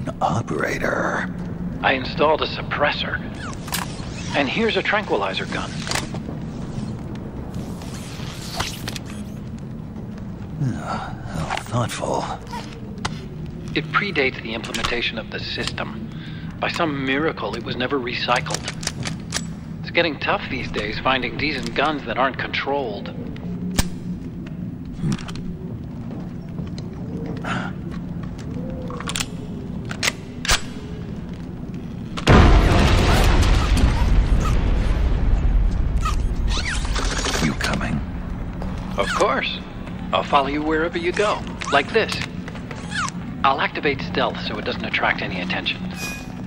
An operator. I installed a suppressor. And here's a tranquilizer gun. How thoughtful. It predates the implementation of the system. By some miracle, it was never recycled. It's getting tough these days finding decent guns that aren't controlled. You coming? Of course. I'll follow you wherever you go. Like this. I'll activate stealth so it doesn't attract any attention.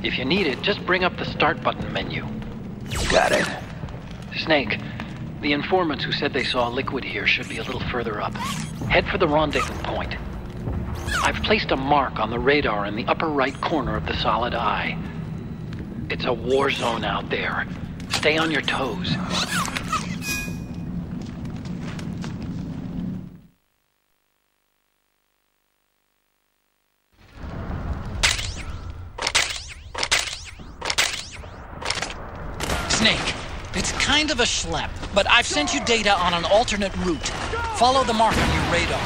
If you need it, just bring up the start button menu. Got it. Snake, the informants who said they saw liquid here should be a little further up. Head for the rendezvous point. I've placed a mark on the radar in the upper right corner of the solid eye. It's a war zone out there. Stay on your toes. Snake, it's kind of a schlep, but I've sent you data on an alternate route. Follow the mark on your radar.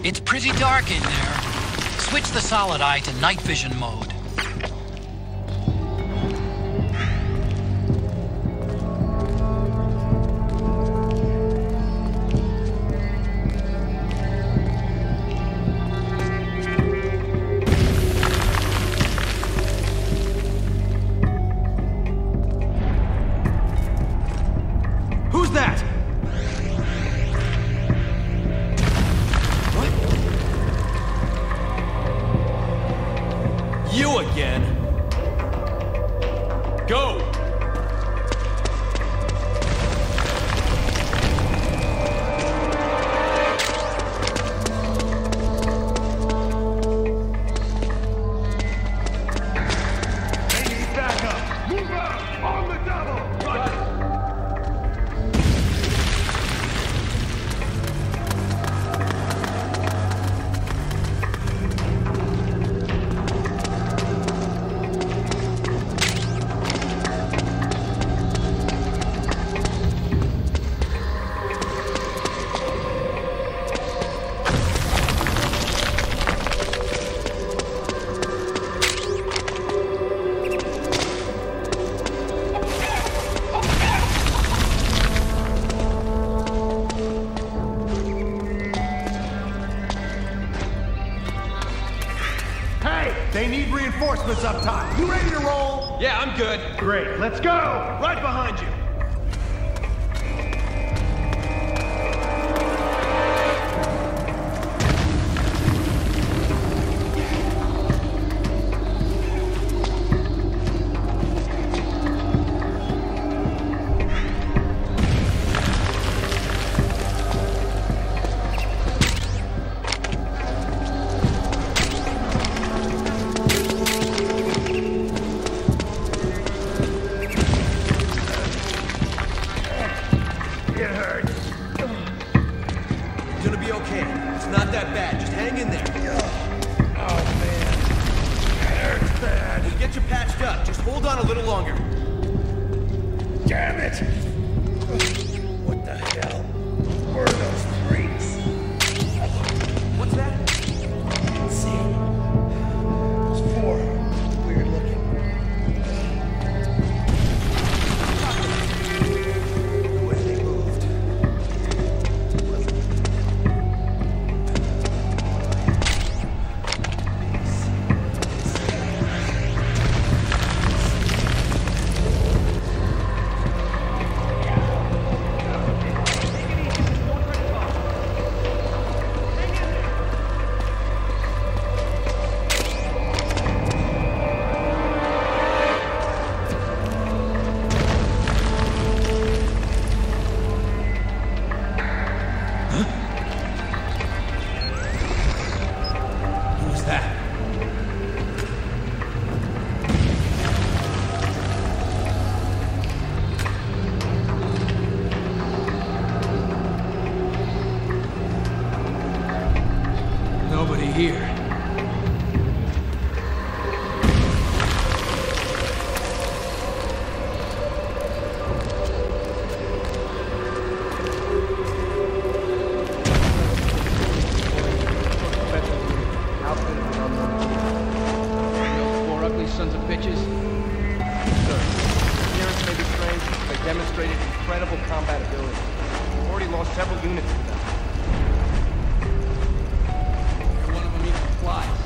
It's pretty dark in there. Switch the solid eye to night vision mode. Who's that? What? Go! They need reinforcements up top. You ready to roll? Yeah, I'm good. Great, let's go! Right behind you. Here. Sons of bitches? Sir, appearance may be strange, but they demonstrated incredible combat ability. We've already lost several units to them. And one of them even flies.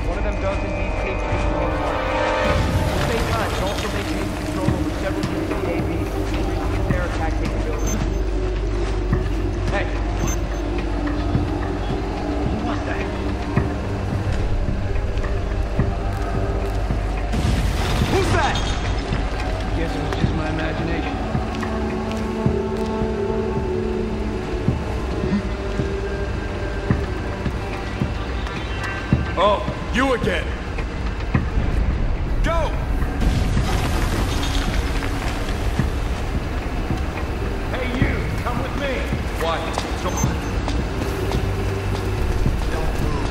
One of them does indeed take control of the market. At the same time, it also maintains control over several units of the AVs, increasing their attack capability. Hey! Who was that? Who's that? Guess it was just my imagination. Oh, you again. Go! Hey, you, come with me. Why? Come on. Don't move.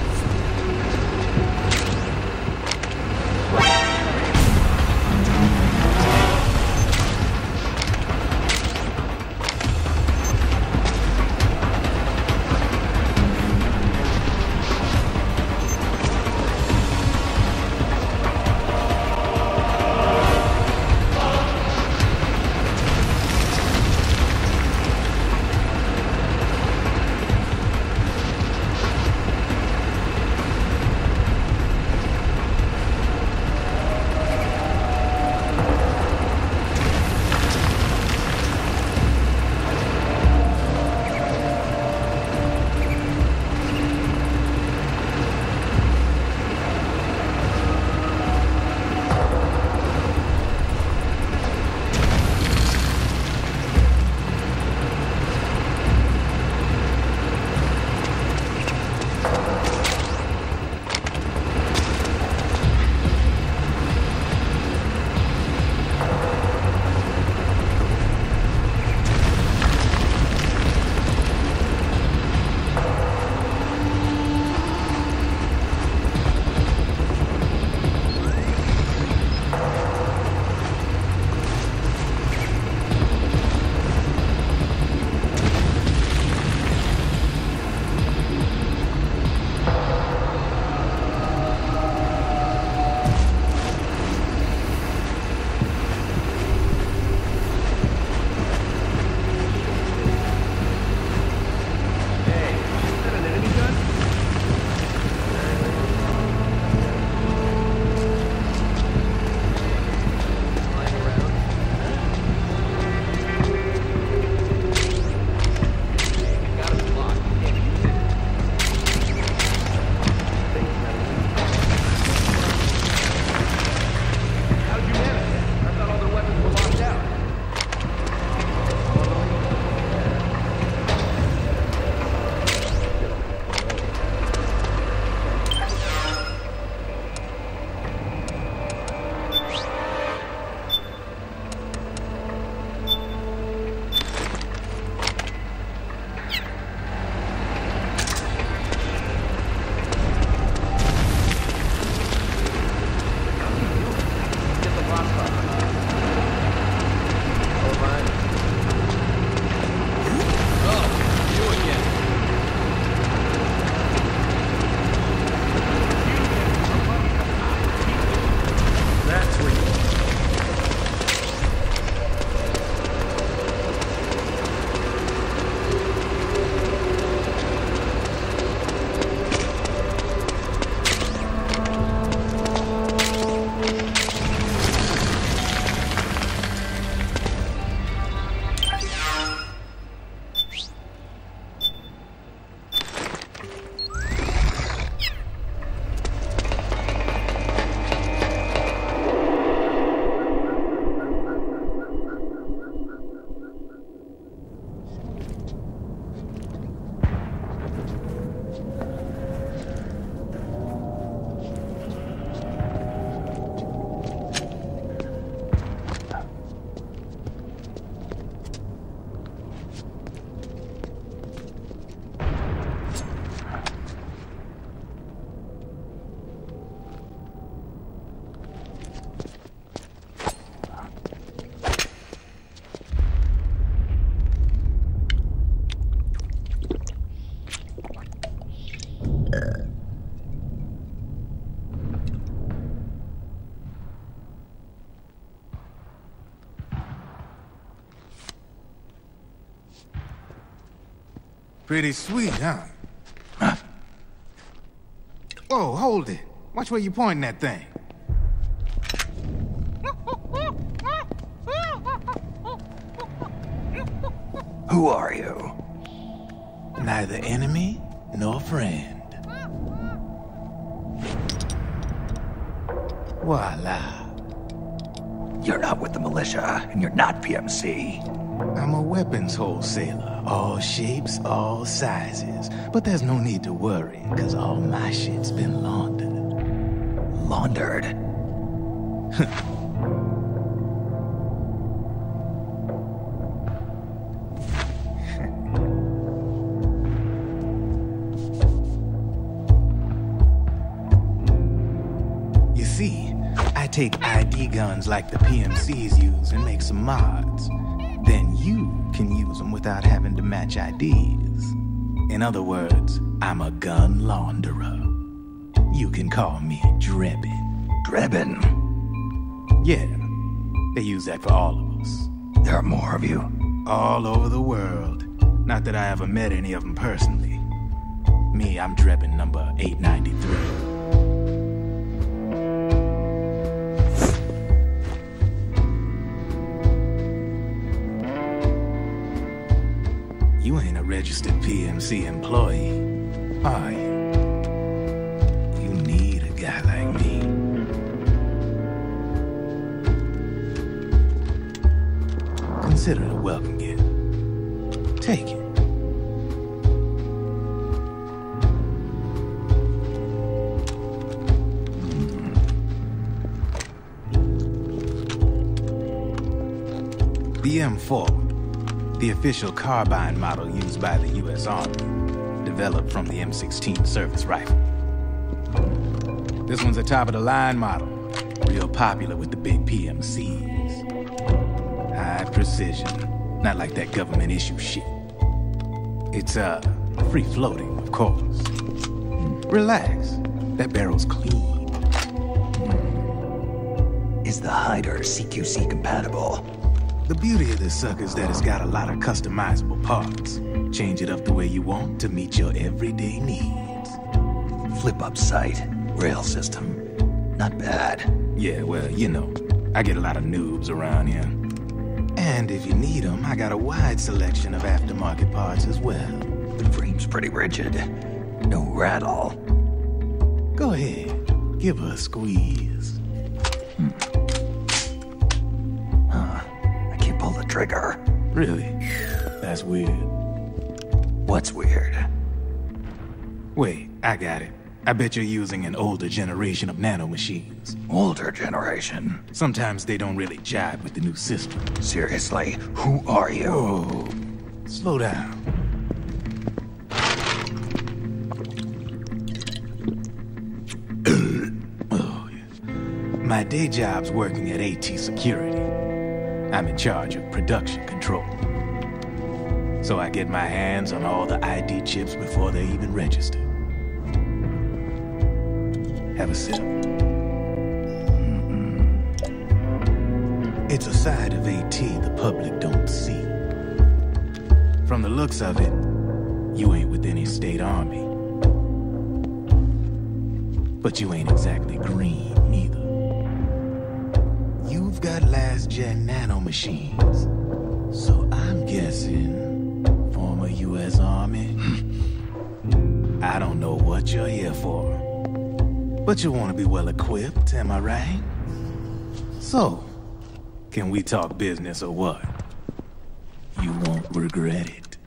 Pretty sweet, huh? Whoa, hold it. Watch where you pointing that thing. Who are you? Neither enemy nor friend. Voila. You're not with the militia, and you're not PMC. I'm a weapons wholesaler. All shapes, all sizes. But there's no need to worry, because all my shit's been laundered. Laundered? You see, I take ID guns like the PMCs use and make some mods. Then you can use them without having to match IDs. In other words, I'm a gun launderer. You can call me Drebin. Drebin? Yeah, they use that for all of us. There are more of you? All over the world. Not that I ever met any of them personally. Me, I'm Drebin number 893. You ain't a registered PMC employee, are you? You need a guy like me. Consider it a welcome gift. Take it. The M4, the official carbine model used by the U.S. Army, developed from the M16 service rifle. This one's a top-of-the-line model, real popular with the big PMCs. High precision, not like that government-issue shit. It's, free-floating, of course. Relax, that barrel's clean. Is the hider CQC compatible? The beauty of this sucker is that it's got a lot of customizable parts. Change it up the way you want to meet your everyday needs. Flip-up sight, rail system. Not bad. Yeah, well, you know, I get a lot of noobs around here. And if you need them, I got a wide selection of aftermarket parts as well. The frame's pretty rigid. No rattle. Go ahead, give her a squeeze. I can't pull the trigger. Really? That's weird. What's weird? Wait, I got it. I bet you're using an older generation of nanomachines. Older generation? Sometimes they don't really jive with the new system. Seriously, who are you? Whoa. Slow down. Oh, yeah. My day job's working at AT Security. I'm in charge of production control. So I get my hands on all the ID chips before they even register. Have a sip. It's a side of AT the public don't see. From the looks of it, you ain't with any state army. But you ain't exactly green, neither. You've got last-gen nanomachines. So I'm guessing, former U.S. Army? I don't know what you're here for. But you want to be well-equipped, am I right? So, can we talk business or what? You won't regret it.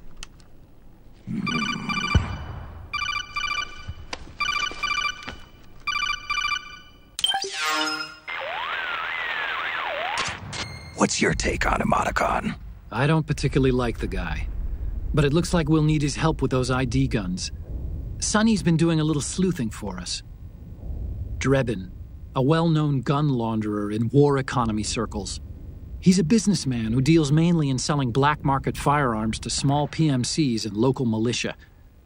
What's your take on Emoticon? I don't particularly like the guy. But it looks like we'll need his help with those ID guns. Sonny's been doing a little sleuthing for us. Drebin, a well-known gun launderer in war economy circles. He's a businessman who deals mainly in selling black-market firearms to small PMCs and local militia.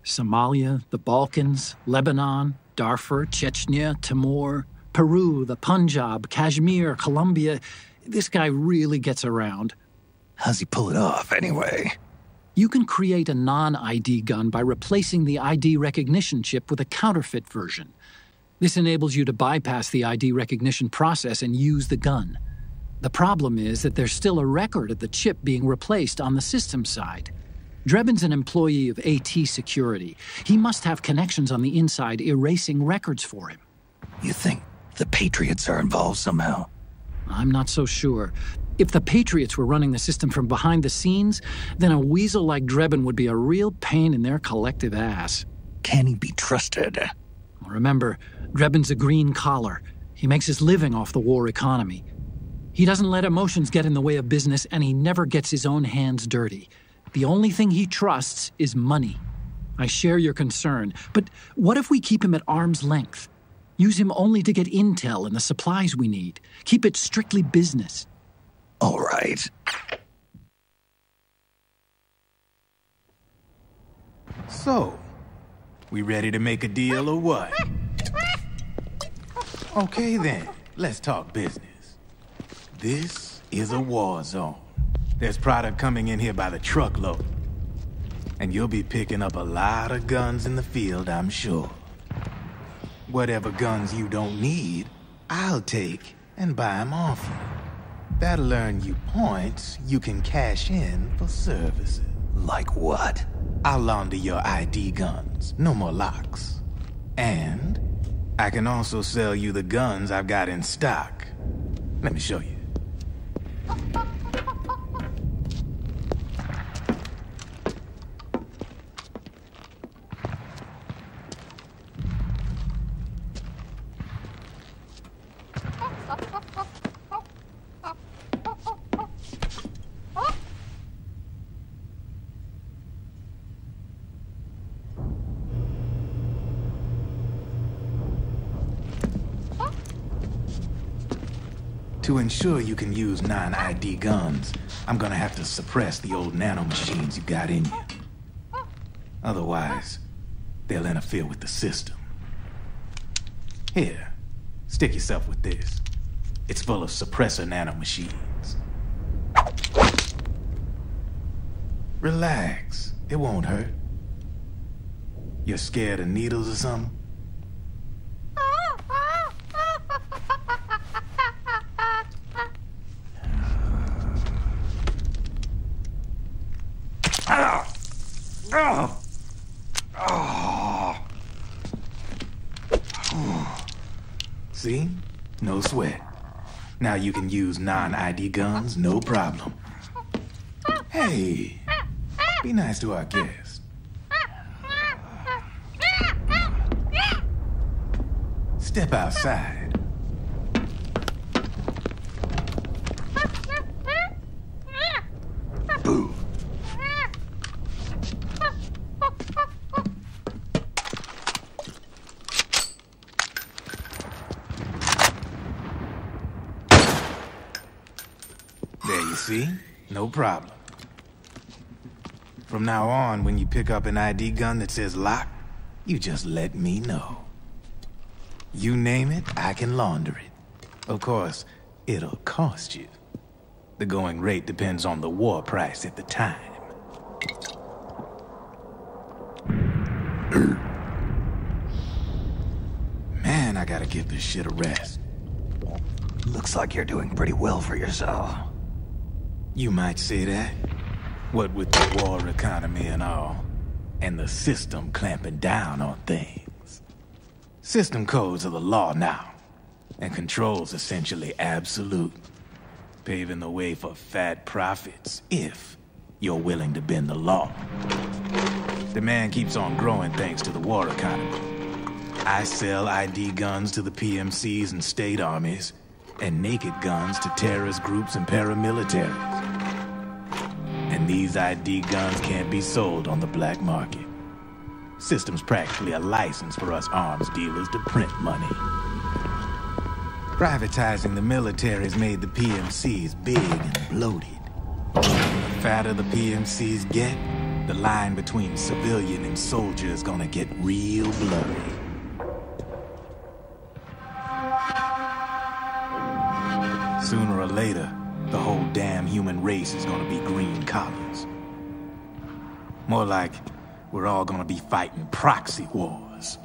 Somalia, the Balkans, Lebanon, Darfur, Chechnya, Timor, Peru, the Punjab, Kashmir, Colombia. This guy really gets around. How's he pull it off, anyway? You can create a non-ID gun by replacing the ID recognition chip with a counterfeit version. This enables you to bypass the ID recognition process and use the gun. The problem is that there's still a record of the chip being replaced on the system side. Drebin's an employee of AT Security. He must have connections on the inside erasing records for him. You think the Patriots are involved somehow? I'm not so sure. If the Patriots were running the system from behind the scenes, then a weasel like Drebin would be a real pain in their collective ass. Can he be trusted? Remember, Drebin's a green collar. He makes his living off the war economy. He doesn't let emotions get in the way of business, and he never gets his own hands dirty. The only thing he trusts is money. I share your concern, but what if we keep him at arm's length? Use him only to get intel and the supplies we need. Keep it strictly business. All right. So, we ready to make a deal or what? Okay then, let's talk business. This is a war zone. There's product coming in here by the truckload. And you'll be picking up a lot of guns in the field, I'm sure. Whatever guns you don't need, I'll take and buy them off you. That'll earn you points you can cash in for services. Like what? I'll launder your ID guns, no more locks. And I can also sell you the guns I've got in stock. Let me show you. To ensure you can use non-ID guns, I'm gonna have to suppress the old nanomachines you got in you. Otherwise, they'll interfere with the system. Here, stick yourself with this. It's full of suppressor nanomachines. Relax, it won't hurt. You're scared of needles or something? See? No sweat. Now you can use non-ID guns, no problem. Hey, be nice to our guest. Step outside. Boo. There you see? No problem. From now on, when you pick up an ID gun that says lock, you just let me know. You name it, I can launder it. Of course, it'll cost you. The going rate depends on the war price at the time. Man, I gotta give this shit a rest. Looks like you're doing pretty well for yourself. You might say that. What with the war economy and all, and the system clamping down on things. System codes are the law now, and control's essentially absolute, paving the way for fat profits if you're willing to bend the law. Demand keeps on growing thanks to the war economy. I sell ID guns to the PMCs and state armies, and naked guns to terrorist groups and paramilitaries. And these ID guns can't be sold on the black market. System's practically a license for us arms dealers to print money. Privatizing the military's made the PMCs big and bloated. The fatter the PMCs get, the line between civilian and soldier is gonna get real blurry. Sooner or later, the whole damn human race is gonna be green collars. More like we're all gonna be fighting proxy wars.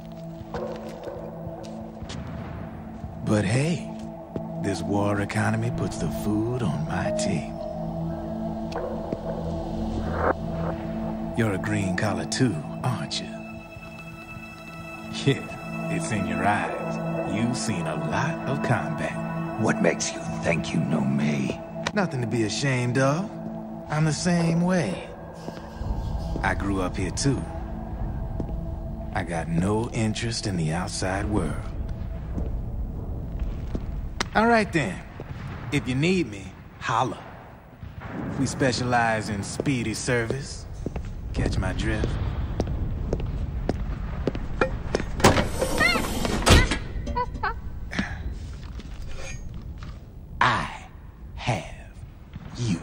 But hey, this war economy puts the food on my table. You're a green collar too, aren't you? Yeah, it's in your eyes. You've seen a lot of combat. What makes you think you know me? Nothing to be ashamed of. I'm the same way. I grew up here too. I got no interest in the outside world. All right then. If you need me, holla. We specialize in speedy service. Catch my drift? I have you.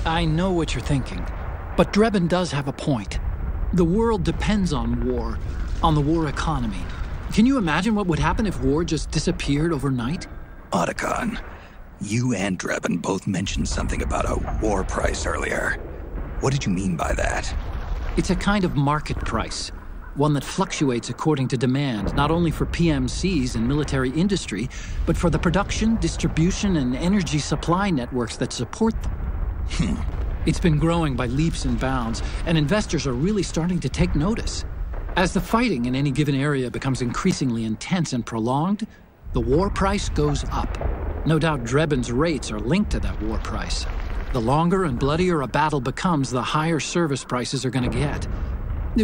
I know what you're thinking, but Drebin does have a point. The world depends on war, on the war economy. Can you imagine what would happen if war just disappeared overnight? Otacon, you and Drebin both mentioned something about a war price earlier. What did you mean by that? It's a kind of market price, one that fluctuates according to demand, not only for PMCs and military industry, but for the production, distribution, and energy supply networks that support them. It's been growing by leaps and bounds, and investors are really starting to take notice. As the fighting in any given area becomes increasingly intense and prolonged, the war price goes up. No doubt Drebin's rates are linked to that war price. The longer and bloodier a battle becomes, the higher service prices are going to get.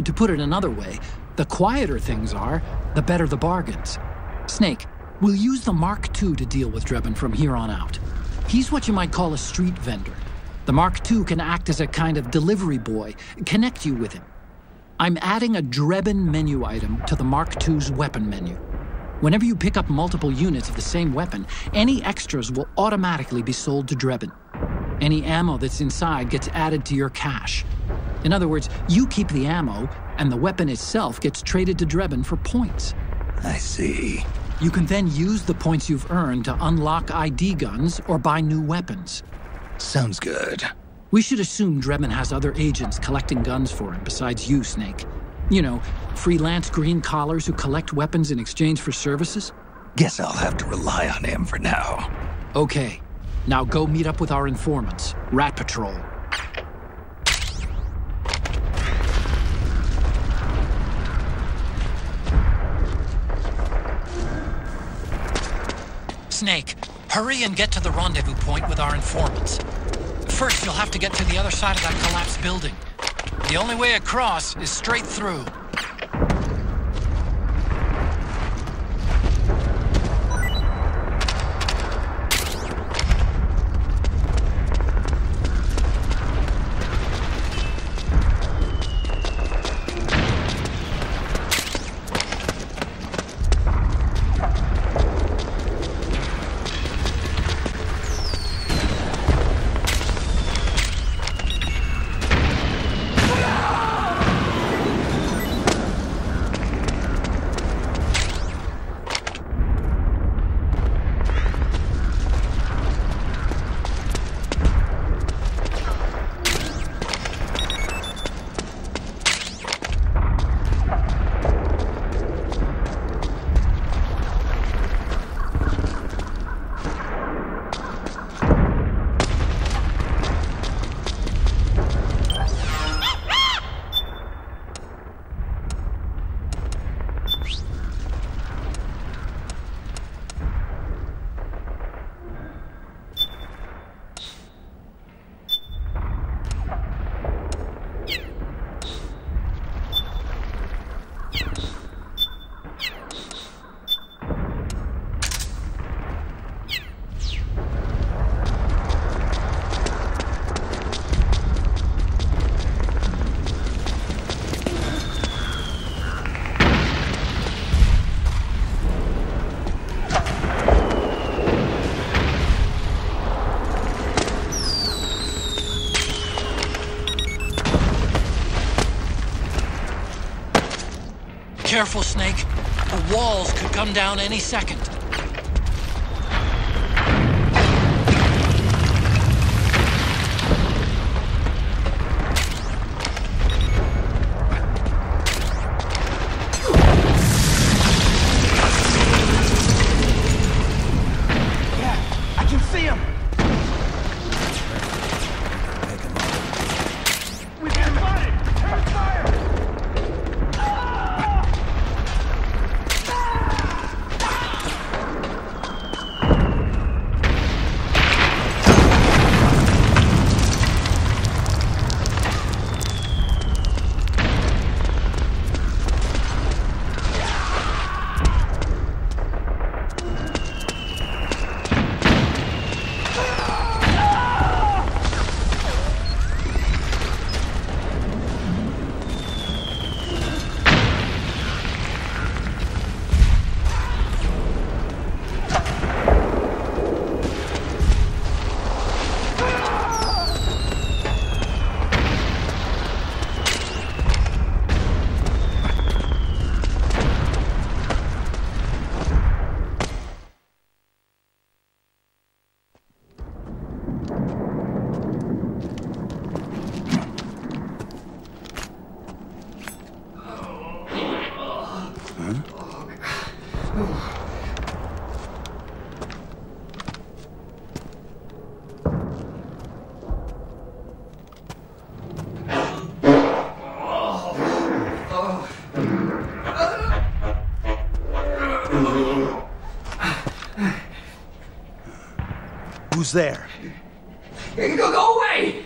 To put it another way, the quieter things are, the better the bargains. Snake, we'll use the Mark II to deal with Drebin from here on out. He's what you might call a street vendor. The Mark II can act as a kind of delivery boy, connect you with him. I'm adding a Drebin menu item to the Mark II's weapon menu. Whenever you pick up multiple units of the same weapon, any extras will automatically be sold to Drebin. Any ammo that's inside gets added to your cache. In other words, you keep the ammo, and the weapon itself gets traded to Drebin for points. I see. You can then use the points you've earned to unlock ID guns or buy new weapons. Sounds good. We should assume Drebin has other agents collecting guns for him besides you, Snake. You know, freelance green collars who collect weapons in exchange for services? Guess I'll have to rely on him for now. Okay. Now go meet up with our informants, Rat Patrol. Snake, hurry and get to the rendezvous point with our informants. First, you'll have to get to the other side of that collapsed building. The only way across is straight through. Careful, Snake. The walls could come down any second. Who's there? Go away!